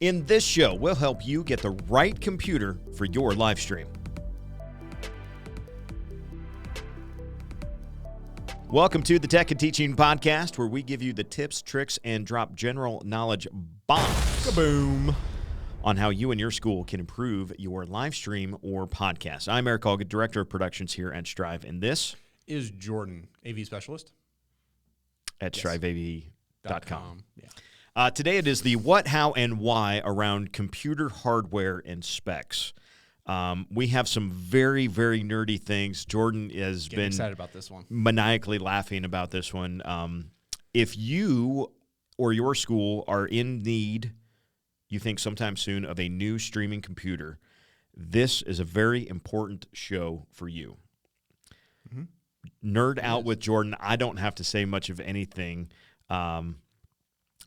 In this show, we'll help you get the right computer for your live stream. Welcome to the Tech and Teaching Podcast, where we give you the tips, tricks, and drop general knowledge bombs. Kaboom! On how you and your school can improve your live stream or podcast. I'm Eric Allgood, Director of Productions here at Strive, and this is Jordan, AV Specialist at striveav.com. Yeah. Today it is the what, how, and why around computer hardware and specs. We have some very, very nerdy things. Jordan has been excited about this one. Maniacally laughing about this one. If you or your school are in need, you think sometime soon, of a new streaming computer, this is a very important show for you. Mm-hmm. Nerd out with Jordan. I don't have to say much of anything.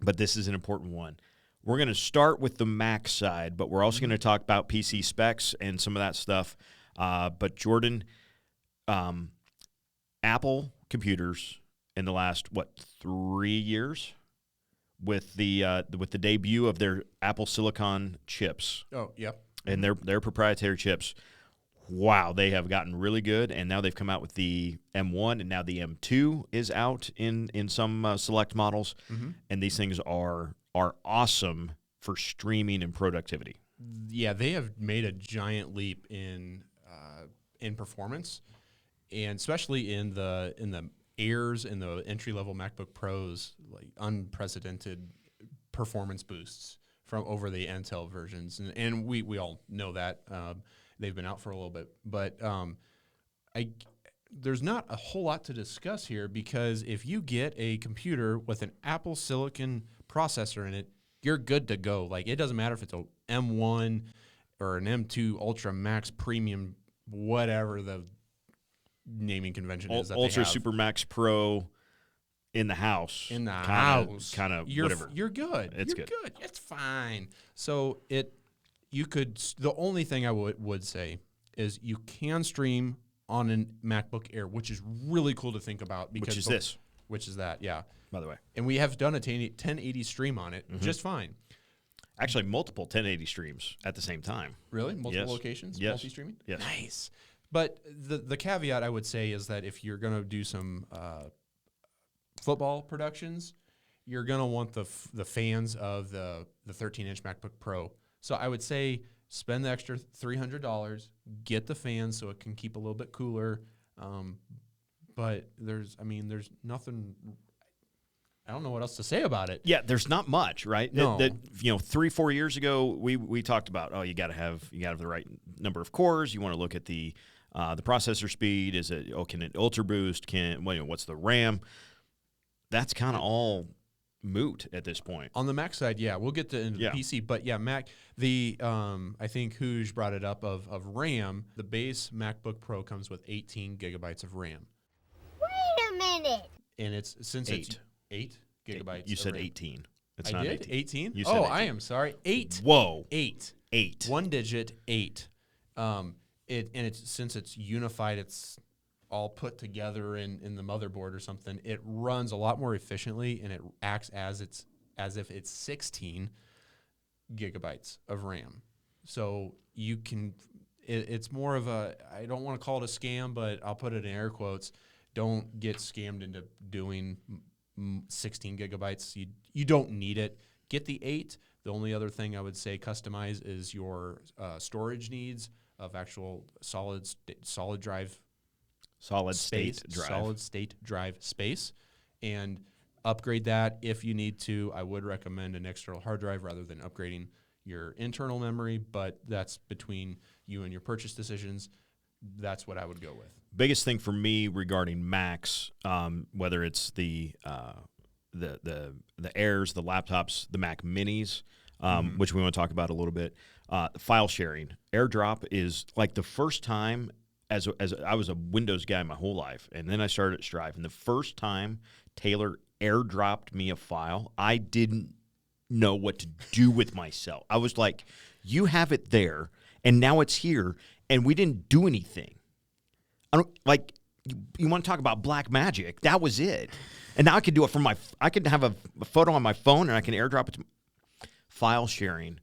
But this is an important one. We're going to start with the Mac side, but we're also going to talk about PC specs and some of that stuff. But Jordan, Apple computers in the last, 3 years with the debut of their Apple Silicon chips. Oh, yep. And their proprietary chips. Wow, they have gotten really good, and now they've come out with the M1, and now the M2 is out in some select models, and these things are awesome for streaming and productivity. Yeah, they have made a giant leap in performance, and especially in the Airs and the entry-level MacBook Pros, like unprecedented performance boosts from over the Intel versions, and we all know that. They've been out for a little bit, but there's not a whole lot to discuss here, because if you get a computer with an Apple Silicon processor in it, you're good to go. Like, it doesn't matter if it's a M1 or an M2 Ultra Max Premium, whatever the naming convention is that Ultra they have. Super Max Pro in the house. In the house. Kind of whatever. You're good. It's you're good. It's fine. So you could, the only thing I would say is you can stream on a MacBook Air, which is really cool to think about. Because Which is that, yeah. By the way. And we have done a 1080 stream on it just fine. Actually, multiple 1080 streams at the same time. Really? Multiple Yes. locations? Yes. Multi-streaming? Yes. Nice. But the caveat I would say is that if you're going to do some football productions, you're going to want the fans of the 13-inch MacBook Pro. So I would say spend the extra $300, get the fans so it can keep a little bit cooler. But there's nothing. I don't know what else to say about it. Yeah, there's not much, right? No. 3-4 years ago, we talked about, you got to have the right number of cores. You want to look at the processor speed. Is it can it ultra boost? What's the RAM? That's kind of all moot at this point. On the Mac side, yeah, we'll get into the PC, but yeah, Mac, I think Hooge brought it up of RAM. The base MacBook Pro comes with 18 gigabytes of RAM. Wait a minute. And it's 8 gigabytes. You said RAM. 18. It's I not did? 18? You said 18. I am sorry. 8. Whoa. 8. 8. One digit, 8. Since it's unified, it's all put together in the motherboard or something, it runs a lot more efficiently, and it acts as if it's 16 gigabytes of RAM. So you can, it's more of a, I don't want to call it a scam, but I'll put it in air quotes. Don't get scammed into doing 16 gigabytes. You don't need it. Get the 8. The only other thing I would say customize is your storage needs of actual solid drive. Solid state drive space, and upgrade that if you need to. I would recommend an external hard drive rather than upgrading your internal memory, but that's between you and your purchase decisions. That's what I would go with. Biggest thing for me regarding Macs, whether it's the Airs, the laptops, the Mac Minis, which we want to talk about a little bit, file sharing. AirDrop is like the first time. As I was a Windows guy my whole life, and then I started at Strive, and the first time Taylor airdropped me a file, I didn't know what to do with myself. I was like, you have it there, and now it's here, and we didn't do anything. I don't like. You want to talk about black magic? That was it. And now I can do it from I can have a photo on my phone, and I can airdrop it to file sharing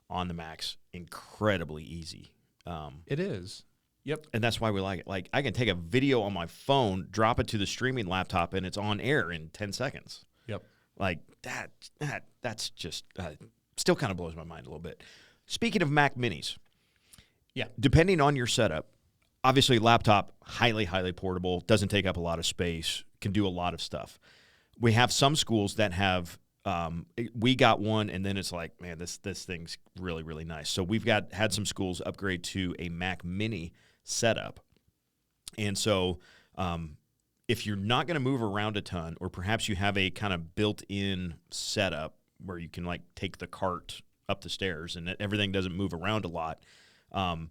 on the Macs incredibly easy. It is. Yep. And that's why we like it. Like, I can take a video on my phone, drop it to the streaming laptop, and it's on air in 10 seconds. Yep. Like, that's just still kind of blows my mind a little bit. Speaking of Mac Minis, Yeah. depending on your setup, obviously laptop, highly, highly portable, doesn't take up a lot of space, can do a lot of stuff. We have some schools that have we got one, and then it's like, man, this thing's really, really nice. So we've had some schools upgrade to a Mac Mini setup. And so if you're not going to move around a ton, or perhaps you have a kind of built-in setup where you can like take the cart up the stairs and everything doesn't move around a lot, a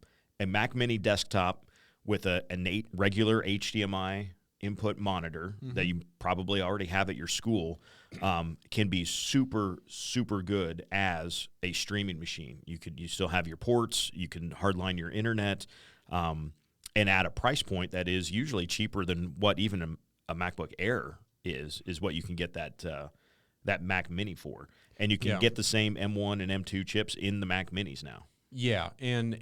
Mac Mini desktop with an innate regular HDMI input monitor that you probably already have at your school can be super, super good as a streaming machine. You still have your ports, you can hardline your internet, and at a price point that is usually cheaper than what even a MacBook Air is what you can get that Mac Mini for. And you can get the same M1 and M2 chips in the Mac Minis now. Yeah, and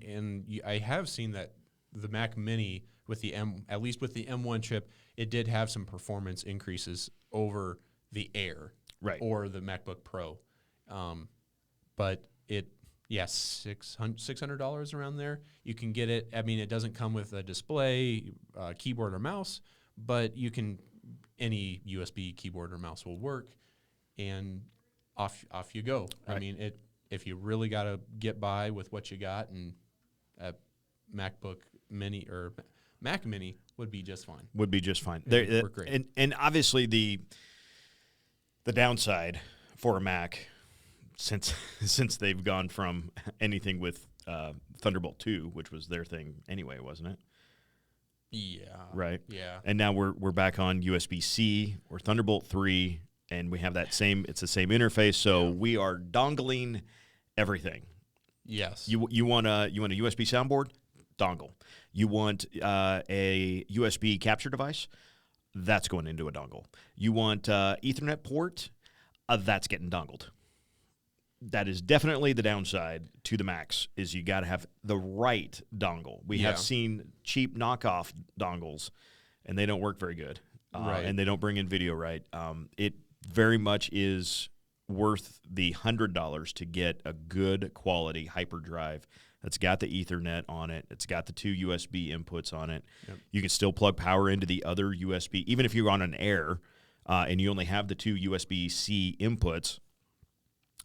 I have seen that the Mac Mini with at least with the M1 chip, it did have some performance increases over the Air, right, or the MacBook Pro, but $600 around there. You can get it. I mean, it doesn't come with a display, keyboard or mouse, but any USB keyboard or mouse will work, and off you go. Right. I mean, if you really got to get by with what you got, and a MacBook Mini or Mac Mini would be just fine. Would be just fine. Work great. And obviously the downside for a Mac, since they've gone from anything with Thunderbolt 2, which was their thing anyway, wasn't it? Yeah. Right. Yeah. And now we're back on USB-C or Thunderbolt 3, and we have it's the same interface. So we are dongling everything. Yes. You want a USB soundboard? Dongle. You want a USB capture device? That's going into a dongle. You want Ethernet port? That's getting dongled. That is definitely the downside to the Macs, is you got to have the right dongle. We have seen cheap knockoff dongles, and they don't work very good. Right. And they don't bring in video right. It very much is worth the $100 to get a good quality hyperdrive that's got the Ethernet on it. It's got the 2 USB inputs on it. Yep. You can still plug power into the other USB. Even if you're on an Air and you only have the 2 USB-C inputs,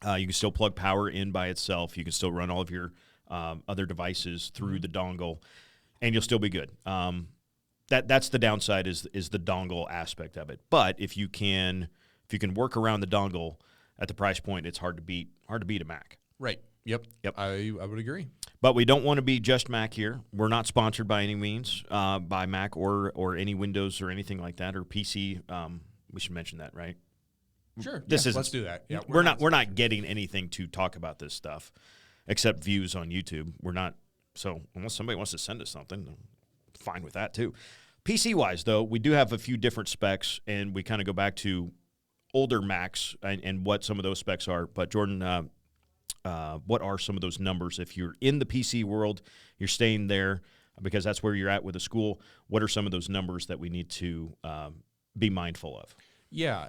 you can still plug power in by itself. You can still run all of your other devices through the dongle, and you'll still be good. That's the downside is the dongle aspect of it. But if you can work around the dongle at the price point, it's hard to beat a Mac. Right. Yep. I would agree. But we don't want to be just Mac here. We're not sponsored by any means by Mac or any Windows or anything like that, or PC. We should mention that, right? Sure. Let's do that. Yeah. We're not getting anything to talk about this stuff except views on YouTube. We're not. So unless somebody wants to send us something, I'm fine with that too. PC wise though, we do have a few different specs, and we kind of go back to older Macs and what some of those specs are. But Jordan, what are some of those numbers? If you're in the PC world, you're staying there because that's where you're at with a school. What are some of those numbers that we need to be mindful of? Yeah,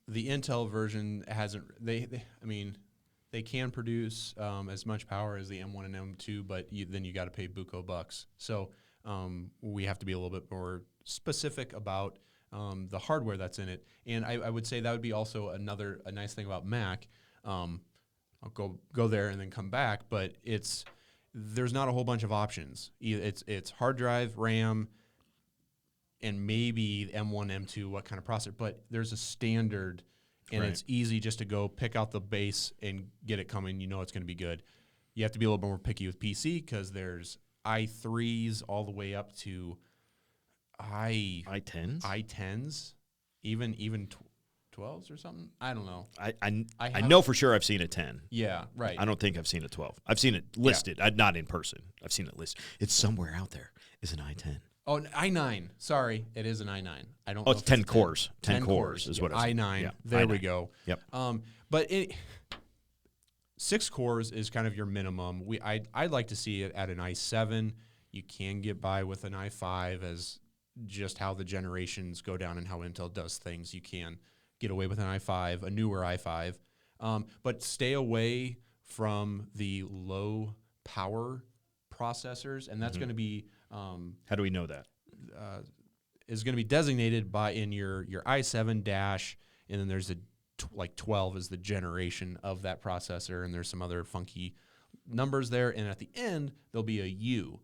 the Intel version hasn't. They can produce as much power as the M1 and M2, but then you got to pay buco bucks. So we have to be a little bit more specific about the hardware that's in it. And I would say that would be also a nice thing about Mac. I'll go there and then come back, but there's not a whole bunch of options. It's hard drive, RAM, and maybe M1, M2, what kind of processor, but there's a standard, and It's easy just to go pick out the base and get it coming. You know it's going to be good. You have to be a little bit more picky with PC because there's i3s all the way up to i10s, even 12s or something. I don't know. I know for sure I've seen a 10. Yeah, right. I don't think I've seen a 12. I've seen it listed, not in person. I've seen it listed. It's somewhere out there. Is an i10. Oh, i9. Sorry, it is an i9. I don't. Oh, know it's if 10 cores. 10 cores is Yeah, what it's i9. Yeah, There i9. we go. Yep. But 6 cores is kind of your minimum. I'd like to see it at an i7. You can get by with an i5 as just how the generations go down and how Intel does things. You can get away with an i5, a newer i5, but stay away from the low power processors, and that's going to be How do we know that? is going to be designated by in your i7 dash, and then there's like 12 is the generation of that processor, and there's some other funky numbers there, and at the end there'll be a U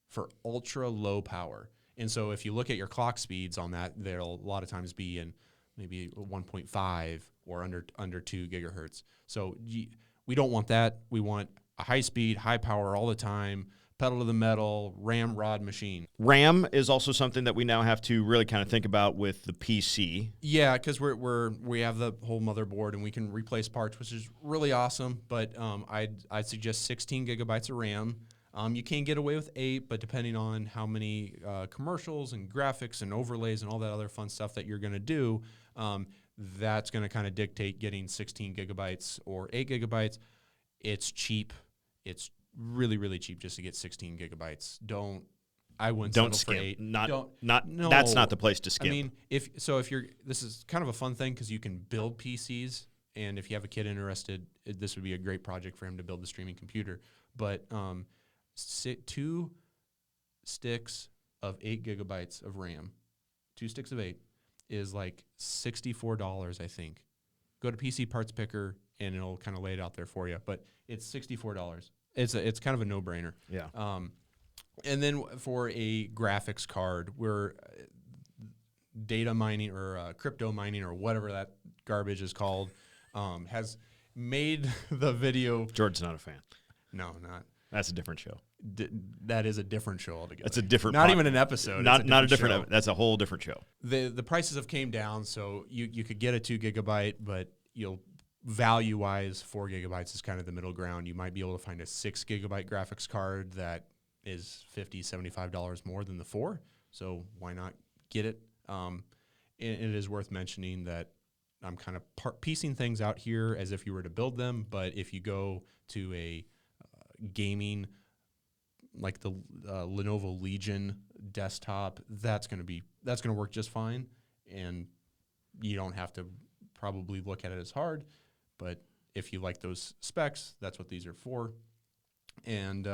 for ultra low power. And so if you look at your clock speeds on that, there'll a lot of times be in maybe 1.5 or under 2 gigahertz. So we don't want that. We want a high speed, high power all the time, pedal to the metal, ramrod machine. RAM is also something that we now have to really kind of think about with the PC. Yeah, because we have the whole motherboard and we can replace parts, which is really awesome. But I'd suggest 16 gigabytes of RAM. You can get away with 8, but depending on how many commercials and graphics and overlays and all that other fun stuff that you're going to do, that's going to kind of dictate getting 16 gigabytes or 8 gigabytes. It's cheap. It's really, really cheap just to get 16 gigabytes. I wouldn't Don't settle for skimp. 8. No, that's not the place to skip. I mean, if this is kind of a fun thing because you can build PCs, and if you have a kid interested, this would be a great project for him to build the streaming computer. But 2 sticks of 8 gigabytes of RAM, 2 sticks of 8 is like $64, I think. Go to PC Parts Picker and it'll kind of lay it out there for you. But it's $64. It's kind of a no-brainer. Yeah. And then for a graphics card, we're data mining or crypto mining or whatever that garbage is called, has made the video. George's not a fan. No, not. That's a different show. That is a different show altogether. That's a different. Not even an episode. Not a different. show. That's a whole different show. The prices have came down, so you could get a 2 gigabyte, but value wise 4 gigabytes is kind of the middle ground. You might be able to find a 6 gigabyte graphics card that is $50, $75 more than the 4. So why not get it? It is worth mentioning that I'm kind of piecing things out here as if you were to build them, but if you go to a gaming like the Lenovo Legion desktop, that's going to work just fine, and you don't have to probably look at it as hard. But if you like those specs, that's what these are for. And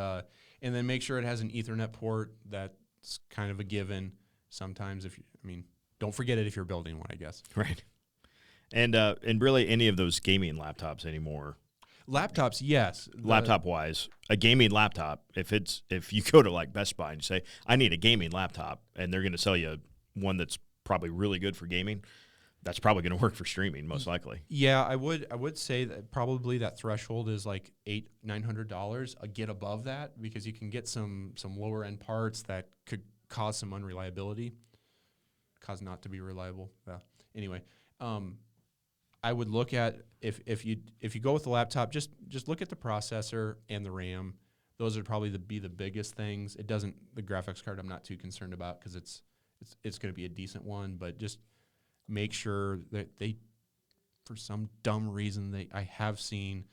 then make sure it has an Ethernet port. That's kind of a given. Sometimes don't forget it if you're building one, I guess. Right. And really any of those gaming laptops anymore. Laptops, yes. Laptop wise, a gaming laptop, if you go to like Best Buy and you say, I need a gaming laptop, and they're going to sell you one that's probably really good for gaming, that's probably going to work for streaming, most likely. Yeah, I would say that probably that threshold is like $900. Get above that because you can get some lower end parts that could cause some unreliability, cause not to be reliable. Yeah. Anyway, I would look at if you go with the laptop, just look at the processor and the RAM. Those would probably be the biggest things. The graphics card I'm not too concerned about because it's going to be a decent one, but just make sure that they, for some dumb reason, I have seen,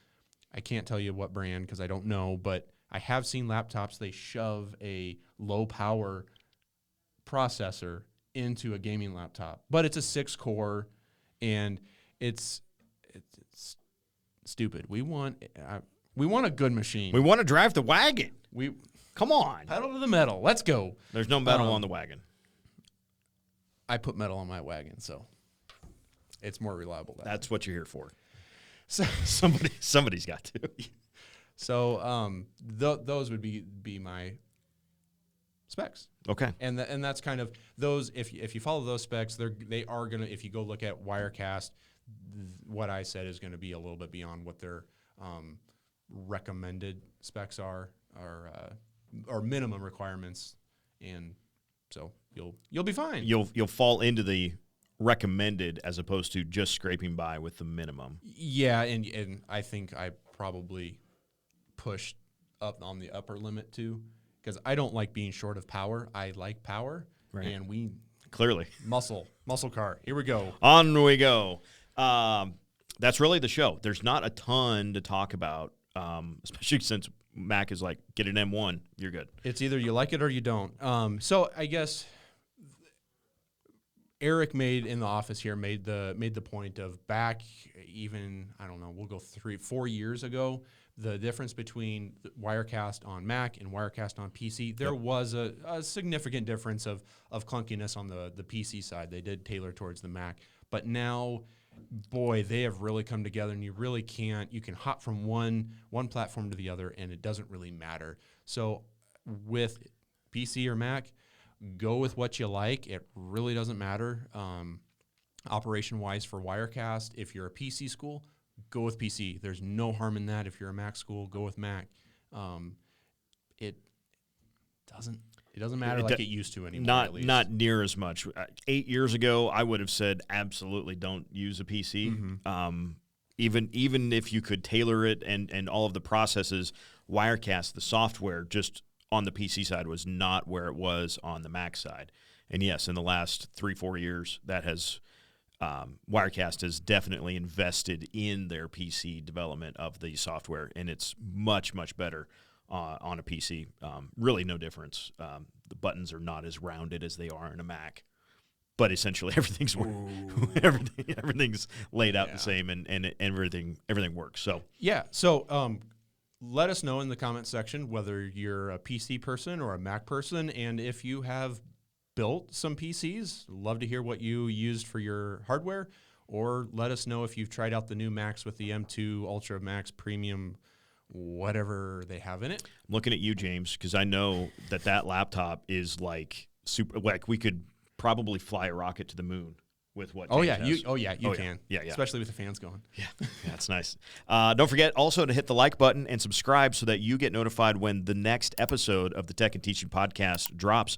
I can't tell you what brand because I don't know, but I have seen laptops, they shove a low power processor into a gaming laptop, but it's a 6-core and it's stupid. We want a good machine. We want to drive the wagon. Come on. Pedal to the metal. Let's go. There's no metal on the wagon. I put metal on my wagon, so it's more reliable. That's what you're here for. So Somebody's got to. So those would be my specs. Okay. And that's kind of those. If you follow those specs, they are gonna. If you go look at Wirecast, what I said is going to be a little bit beyond what their recommended specs are, or minimum requirements, and so you'll be fine. You'll fall into the recommended as opposed to just scraping by with the minimum. Yeah, and I think I probably pushed up on the upper limit too, because I don't like being short of power. I like power, Right. and we Clearly. muscle car. Here we go. On we go. That's really the show. There's not a ton to talk about, especially since Mac is like, get an M1, you're good. It's either you like it or you don't. So I guess Eric made the point of back even, I don't know, we'll go 3-4 years ago, the difference between Wirecast on Mac and Wirecast on PC, there was a significant difference of clunkiness on the PC side. They did tailor towards the Mac. But now, boy, they have really come together, and you really can't. You can hop from one platform to the other, and it doesn't really matter. So with PC or Mac, go with what you like. It really doesn't matter. Operation-wise for Wirecast, if you're a PC school, go with PC. There's no harm in that. If you're a Mac school, go with Mac. It doesn't matter like it used to anymore. Not near as much. 8 years ago, I would have said absolutely don't use a PC. Mm-hmm. Even if you could tailor it and all of the processes, Wirecast, the software, just on the PC side was not where it was on the Mac side. And yes, in the last 3-4 years, that has Wirecast has definitely invested in their PC development of the software, and it's much, much better on a PC. Really no difference. The buttons are not as rounded as they are in a Mac, but essentially everything's laid out the same, and everything works. So yeah. So let us know in the comment section whether you're a PC person or a Mac person, and if you have built some PCs, love to hear what you used for your hardware, or let us know if you've tried out the new Macs with the M2 Ultra Max Premium, whatever they have in it. I'm looking at you, James, because I know that laptop is like super. Like we could probably fly a rocket to the moon with what. You James has. can. Yeah, Especially with the fans going. Yeah, that's nice. Don't forget also to hit the like button and subscribe so that you get notified when the next episode of the Tech and Teaching Podcast drops.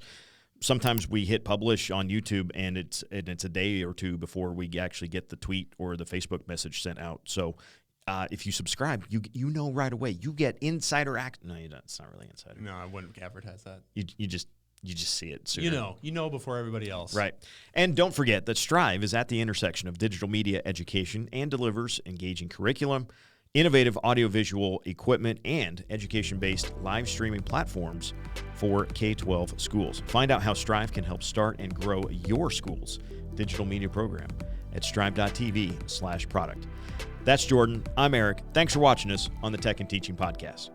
Sometimes we hit publish on YouTube, and it's a day or two before we actually get the tweet or the Facebook message sent out. So if you subscribe, you know right away. You get insider act. No, you don't. It's not really insider. No, I wouldn't advertise that. You just see it sooner. You know before everybody else. Right. And don't forget that Strive is at the intersection of digital media education and delivers engaging curriculum, innovative audiovisual equipment, and education-based live streaming platforms for K-12 schools. Find out how Strive can help start and grow your school's digital media program at strive.tv/product. That's Jordan. I'm Eric. Thanks for watching us on the Tech and Teaching Podcast.